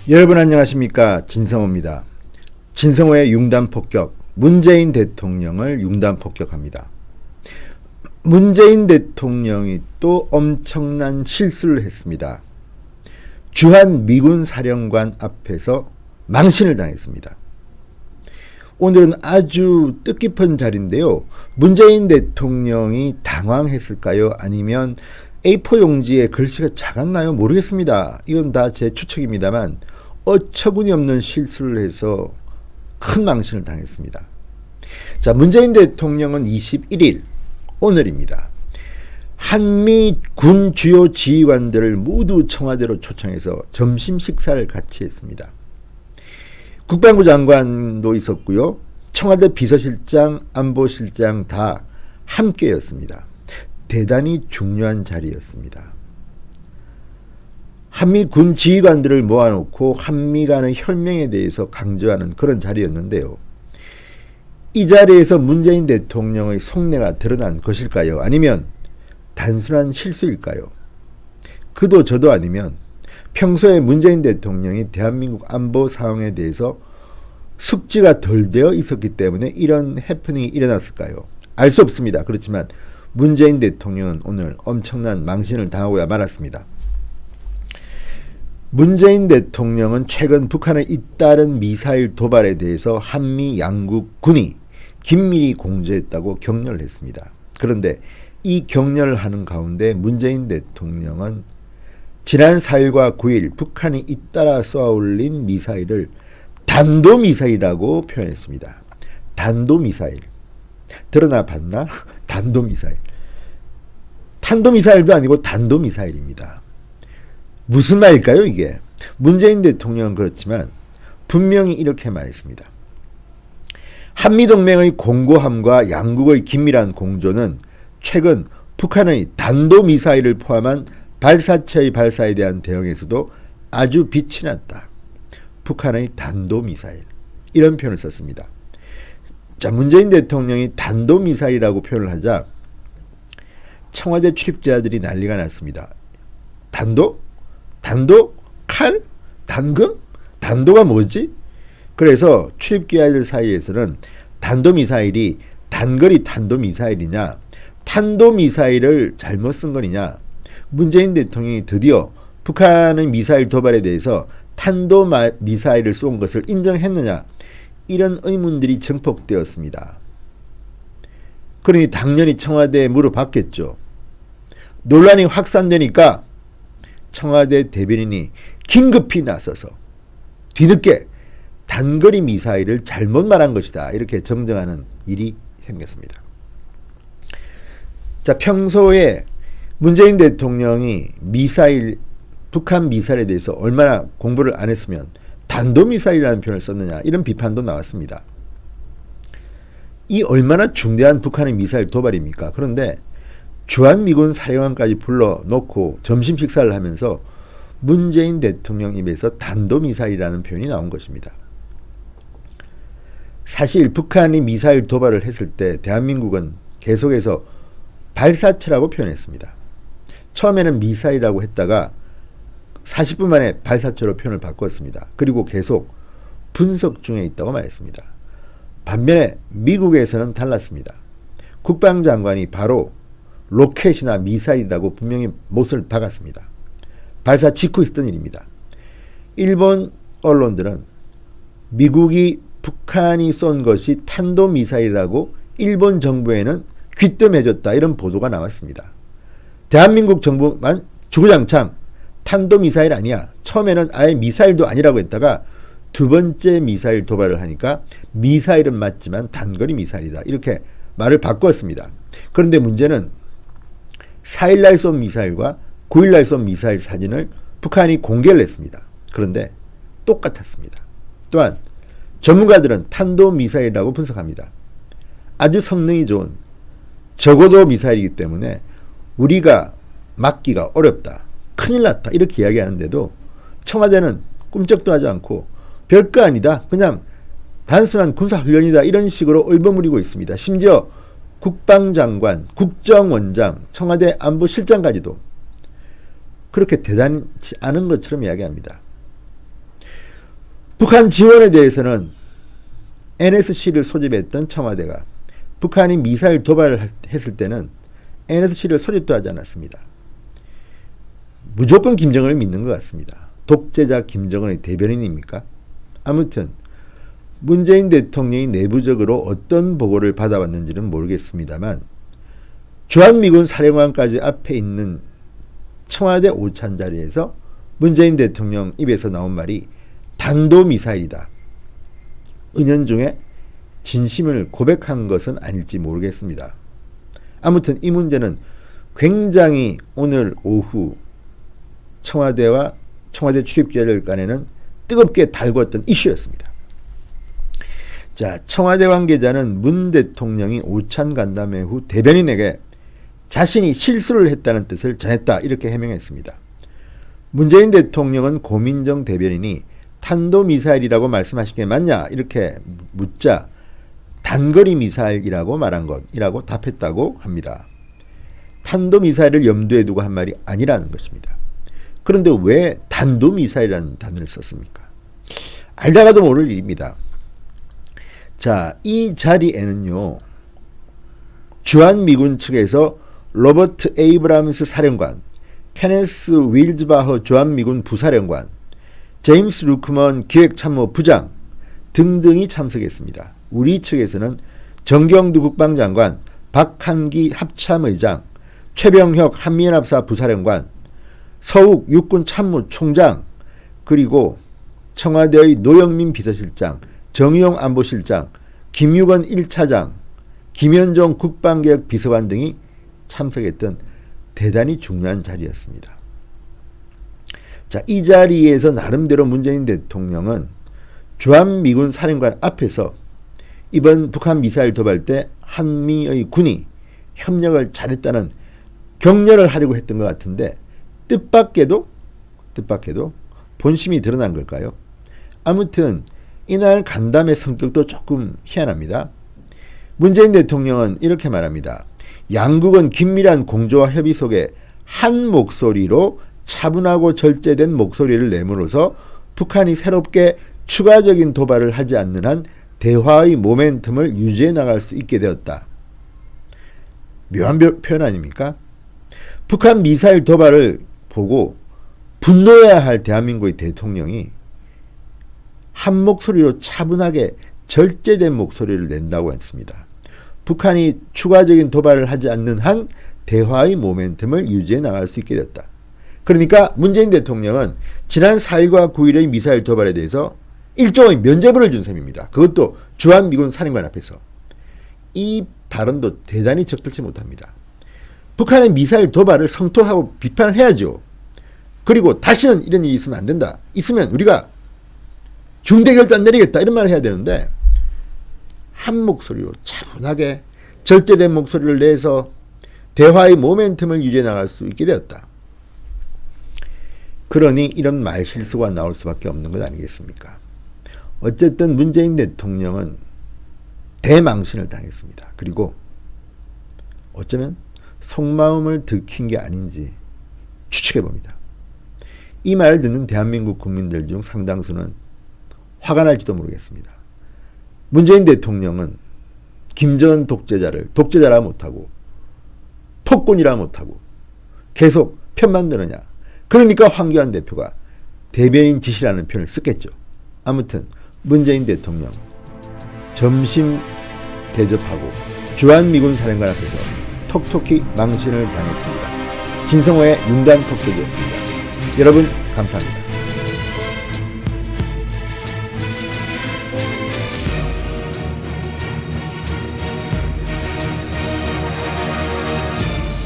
여러분 안녕하십니까, 진성호입니다. 진성호의 융단폭격, 문재인 대통령을 융단폭격합니다. 문재인 대통령이 또 엄청난 실수를 했습니다. 주한 미군 사령관 앞에서 망신을 당했습니다. 오늘은 아주 뜻깊은 자리인데요. 문재인 대통령이 당황했을까요? 아니면 A4 용지에 글씨가 작았나요? 모르겠습니다. 이건 다 제 추측입니다만 어처구니 없는 실수를 해서 큰 망신을 당했습니다. 자, 문재인 대통령은 21일 오늘입니다. 한미 군 주요 지휘관들을 모두 청와대로 초청해서 점심 식사를 같이 했습니다. 국방부 장관도 있었고요. 청와대 비서실장, 안보실장 다 함께였습니다. 대단히 중요한 자리였습니다. 한미 군 지휘관들을 모아놓고 한미 간의 혈맹에 대해서 강조하는 그런 자리였는데요. 이 자리에서 문재인 대통령의 속내가 드러난 것일까요? 아니면 단순한 실수일까요? 그도 저도 아니면 평소에 문재인 대통령이 대한민국 안보 상황에 대해서 숙지가 덜 되어 있었기 때문에 이런 해프닝이 일어났을까요? 알 수 없습니다. 그렇지만 문재인 대통령은 오늘 엄청난 망신을 당하고야 말았습니다. 문재인 대통령은 최근 북한의 잇따른 미사일 도발에 대해서 한미 양국 군이 긴밀히 공조했다고 격려를 했습니다. 그런데 이 격려를 하는 가운데 문재인 대통령은 지난 4일과 9일 북한이 잇따라 쏘아올린 미사일을 단도미사일이라고 표현했습니다. 단도미사일. 드러나 봤나? 단도미사일. 탄도미사일도 아니고 단도미사일입니다. 무슨 말일까요, 이게? 문재인 대통령은 그렇지만 분명히 이렇게 말했습니다. 한미동맹의 공고함과 양국의 긴밀한 공조는 최근 북한의 단도미사일을 포함한 발사체의 발사에 대한 대응에서도 아주 빛이 났다. 북한의 단도미사일. 이런 표현을 썼습니다. 자, 문재인 대통령이 단도미사일이라고 표현을 하자 청와대 출입자들이 난리가 났습니다. 단도? 단도? 칼? 단금? 단도가 뭐지? 그래서 출입기자들 사이에서는 단도미사일이 단거리 탄도미사일이냐, 탄도미사일을 잘못 쓴 거냐, 문재인 대통령이 드디어 북한의 미사일 도발에 대해서 탄도미사일을 쏜 것을 인정했느냐, 이런 의문들이 증폭되었습니다. 그러니 당연히 청와대에 물어봤겠죠. 논란이 확산되니까 청와대 대변인이 긴급히 나서서 뒤늦게 단거리 미사일을 잘못 말한 것이다, 이렇게 정정하는 일이 생겼습니다. 자, 평소에 문재인 대통령이 북한 미사일에 대해서 얼마나 공부를 안 했으면 단도미사일이라는 표현을 썼느냐, 이런 비판도 나왔습니다. 이 얼마나 중대한 북한의 미사일 도발입니까? 그런데 주한미군 사령관까지 불러놓고 점심 식사를 하면서 문재인 대통령 입에서 단도미사일이라는 표현이 나온 것입니다. 사실 북한이 미사일 도발을 했을 때 대한민국은 계속해서 발사체라고 표현했습니다. 처음에는 미사일이라고 했다가 40분 만에 발사체로 표현을 바꿨습니다. 그리고 계속 분석 중에 있다고 말했습니다. 반면에 미국에서는 달랐습니다. 국방장관이 바로 로켓이나 미사일이라고 분명히 못을 박았습니다. 발사 직후 있었던 일입니다. 일본 언론들은 미국이 북한이 쏜 것이 탄도미사일이라고 일본 정부에는 귀뜸해줬다, 이런 보도가 나왔습니다. 대한민국 정부만 주구장창 탄도미사일 아니야, 처음에는 아예 미사일도 아니라고 했다가 두 번째 미사일 도발을 하니까 미사일은 맞지만 단거리 미사일이다, 이렇게 말을 바꿨습니다. 그런데 문제는 4일날 쏜 미사일과 9일날 쏜 미사일 사진을 북한이 공개를 했습니다. 그런데 똑같았습니다. 또한 전문가들은 탄도미사일이라고 분석합니다. 아주 성능이 좋은 저고도 미사일이기 때문에 우리가 막기가 어렵다, 큰일 났다, 이렇게 이야기하는데도 청와대는 꿈쩍도 하지 않고 별거 아니다, 그냥 단순한 군사훈련이다, 이런 식으로 얼버무리고 있습니다. 심지어 국방장관, 국정원장, 청와대 안보실장까지도 그렇게 대단치 않은 것처럼 이야기합니다. 북한 지원에 대해서는 NSC를 소집했던 청와대가 북한이 미사일 도발을 했을 때는 NSC를 소집도 하지 않았습니다. 무조건 김정은을 믿는 것 같습니다. 독재자 김정은의 대변인입니까? 아무튼 문재인 대통령이 내부적으로 어떤 보고를 받아왔는지는 모르겠습니다만 주한미군 사령관까지 앞에 있는 청와대 오찬 자리에서 문재인 대통령 입에서 나온 말이 탄도미사일이다. 은연중에 진심을 고백한 것은 아닐지 모르겠습니다. 아무튼 이 문제는 굉장히 오늘 오후 청와대와 청와대 출입기자들 간에는 뜨겁게 달궜던 이슈였습니다. 자, 청와대 관계자는 문 대통령이 오찬 간담회 후 대변인에게 자신이 실수를 했다는 뜻을 전했다 이렇게 해명했습니다. 문재인 대통령은 고민정 대변인이 탄도미사일이라고 말씀하신 게 맞냐 이렇게 묻자 단거리 미사일이라고 말한 것이라고 답했다고 합니다. 탄도미사일을 염두에 두고 한 말이 아니라는 것입니다. 그런데 왜 탄도미사일이라는 단어를 썼습니까? 알다가도 모를 일입니다. 자, 이 자리에는요, 주한미군 측에서 로버트 에이브람스 사령관, 케네스 윌즈바허 주한미군 부사령관, 제임스 루크먼 기획참모 부장 등등이 참석했습니다. 우리 측에서는 정경두 국방장관, 박한기 합참의장, 최병혁 한미연합사 부사령관, 서욱 육군참모총장, 그리고 청와대의 노영민 비서실장, 정의용 안보실장, 김유건 1차장, 김현종 국방개혁 비서관 등이 참석했던 대단히 중요한 자리였습니다. 자, 이 자리에서 나름대로 문재인 대통령은 주한미군 사령관 앞에서 이번 북한 미사일 도발 때 한미의 군이 협력을 잘했다는 격려를 하려고 했던 것 같은데 뜻밖에도 본심이 드러난 걸까요? 아무튼 이날 간담회 성격도 조금 희한합니다. 문재인 대통령은 이렇게 말합니다. 양국은 긴밀한 공조와 협의 속에 한 목소리로 차분하고 절제된 목소리를 내므로써 북한이 새롭게 추가적인 도발을 하지 않는 한 대화의 모멘텀을 유지해 나갈 수 있게 되었다. 묘한 표현 아닙니까? 북한 미사일 도발을 보고 분노해야 할 대한민국의 대통령이 한 목소리로 차분하게 절제된 목소리를 낸다고 했습니다. 북한이 추가적인 도발을 하지 않는 한 대화의 모멘텀을 유지해 나갈 수 있게 됐다. 그러니까 문재인 대통령은 지난 4일과 9일의 미사일 도발에 대해서 일종의 면죄부를 준 셈입니다. 그것도 주한미군 사령관 앞에서. 이 발언도 대단히 적절치 못합니다. 북한의 미사일 도발을 성토하고 비판을 해야죠. 그리고 다시는 이런 일이 있으면 안 된다. 있으면 우리가 중대결단 내리겠다 이런 말을 해야 되는데 한 목소리로 차분하게 절제된 목소리를 내서 대화의 모멘텀을 유지해 나갈 수 있게 되었다. 그러니 이런 말실수가 나올 수밖에 없는 것 아니겠습니까? 어쨌든 문재인 대통령은 대망신을 당했습니다. 그리고 어쩌면 속마음을 들킨 게 아닌지 추측해봅니다. 이 말을 듣는 대한민국 국민들 중 상당수는 화가 날지도 모르겠습니다. 문재인 대통령은 김정은 독재자를 독재자라 못하고 폭군이라 못하고 계속 편 만드느냐. 그러니까 황교안 대표가 대변인 지시라는 표현을 썼겠죠. 아무튼 문재인 대통령 점심 대접하고 주한미군 사령관 앞에서 톡톡히 망신을 당했습니다. 진성호의 융단 톡톡이었습니다. 여러분 감사합니다.